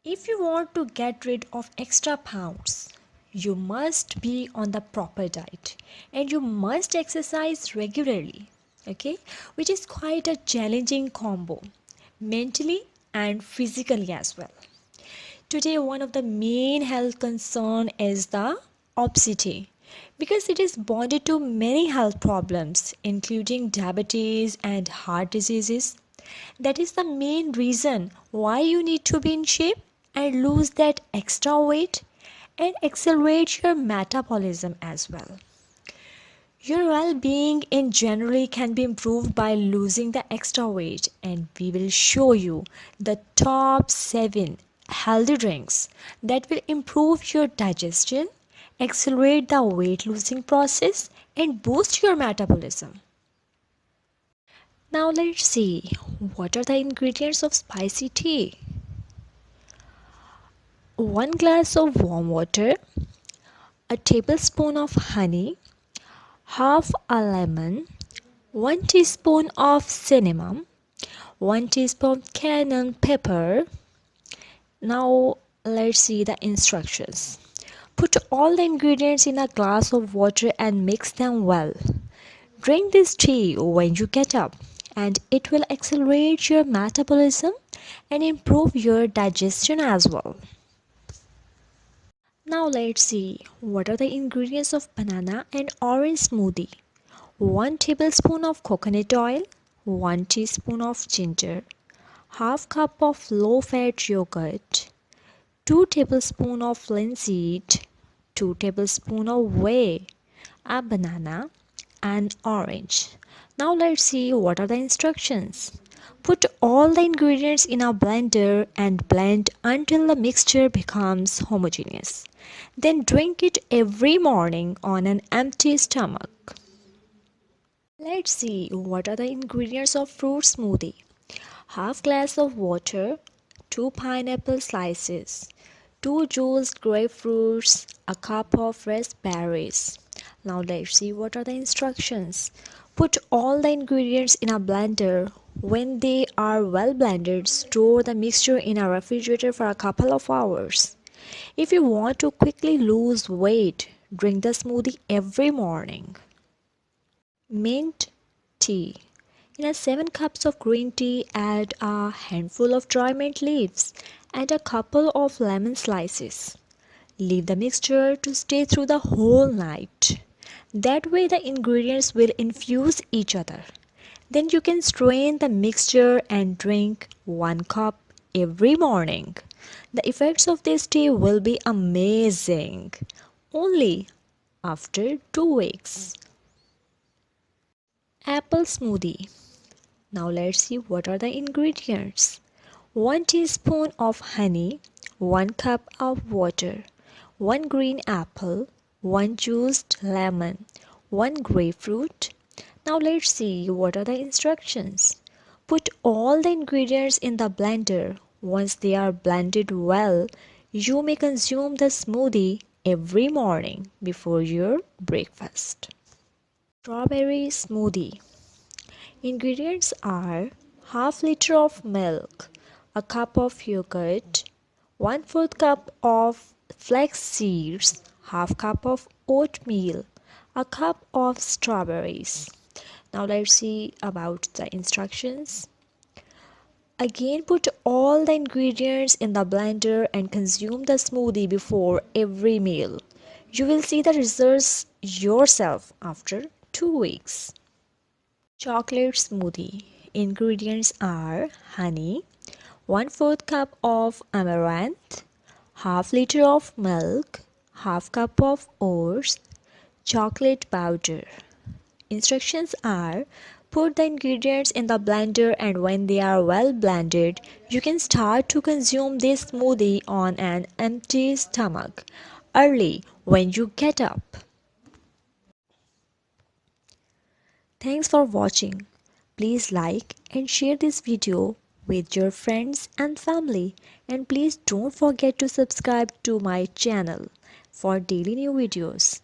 If you want to get rid of extra pounds, you must be on the proper diet and you must exercise regularly, okay? Which is quite a challenging combo, mentally and physically as well. Today, one of the main health concern is the obesity because it is bonded to many health problems including diabetes and heart diseases. That is the main reason why you need to be in shape and lose that extra weight and accelerate your metabolism as well. Your well-being in generally can be improved by losing the extra weight, and we will show you the top 7 healthy drinks that will improve your digestion, accelerate the weight losing process and boost your metabolism. Now let's see what are the ingredients of spicy tea. 1 glass of warm water, a tablespoon of honey, half a lemon, 1 teaspoon of cinnamon, 1 teaspoon cayenne pepper. Now let's see the instructions. Put all the ingredients in a glass of water and mix them well. Drink this tea when you get up, and it will accelerate your metabolism and improve your digestion as well. Now let's see what are the ingredients of banana and orange smoothie. 1 tablespoon of coconut oil, 1 teaspoon of ginger, half cup of low-fat yogurt, 2 tablespoons of linseed, 2 tablespoons of whey, a banana, and orange. Now let's see what are the instructions. Put all the ingredients in a blender and blend until the mixture becomes homogeneous. Then drink it every morning on an empty stomach. Let's see what are the ingredients of fruit smoothie. Half glass of water, 2 pineapple slices, 2 juiced grapefruits, a cup of raspberries. Now let's see what are the instructions. Put all the ingredients in a blender. When they are well blended, store the mixture in a refrigerator for a couple of hours. If you want to quickly lose weight, drink the smoothie every morning. Mint tea. In a 7 cups of green tea, add a handful of dry mint leaves and a couple of lemon slices. Leave the mixture to stay through the whole night. That way the ingredients will infuse each other. Then you can strain the mixture and drink 1 cup every morning. The effects of this tea will be amazing. Only after 2 weeks. Apple smoothie. Now let's see what are the ingredients. 1 teaspoon of honey, 1 cup of water, 1 green apple, 1 juiced lemon, 1 grapefruit. Now let's see what are the instructions. Put all the ingredients in the blender. Once they are blended well, you may consume the smoothie every morning before your breakfast. Strawberry smoothie. Ingredients are half liter of milk, a cup of yogurt, 1/4 cup of flax seeds, half cup of oatmeal, a cup of strawberries. Now let's see about the instructions. Again, put all the ingredients in the blender and consume the smoothie before every meal. You will see the results yourself after 2 weeks. Chocolate smoothie. Ingredients are honey, 1/4 cup of amaranth, half liter of milk, half cup of oats, chocolate powder. Instructions are put the ingredients in the blender and when they are well blended, you can start to consume this smoothie on an empty stomach early when you get up. Thanks for watching. Please like and share this video with your friends and family, and please don't forget to subscribe to my channel for daily new videos.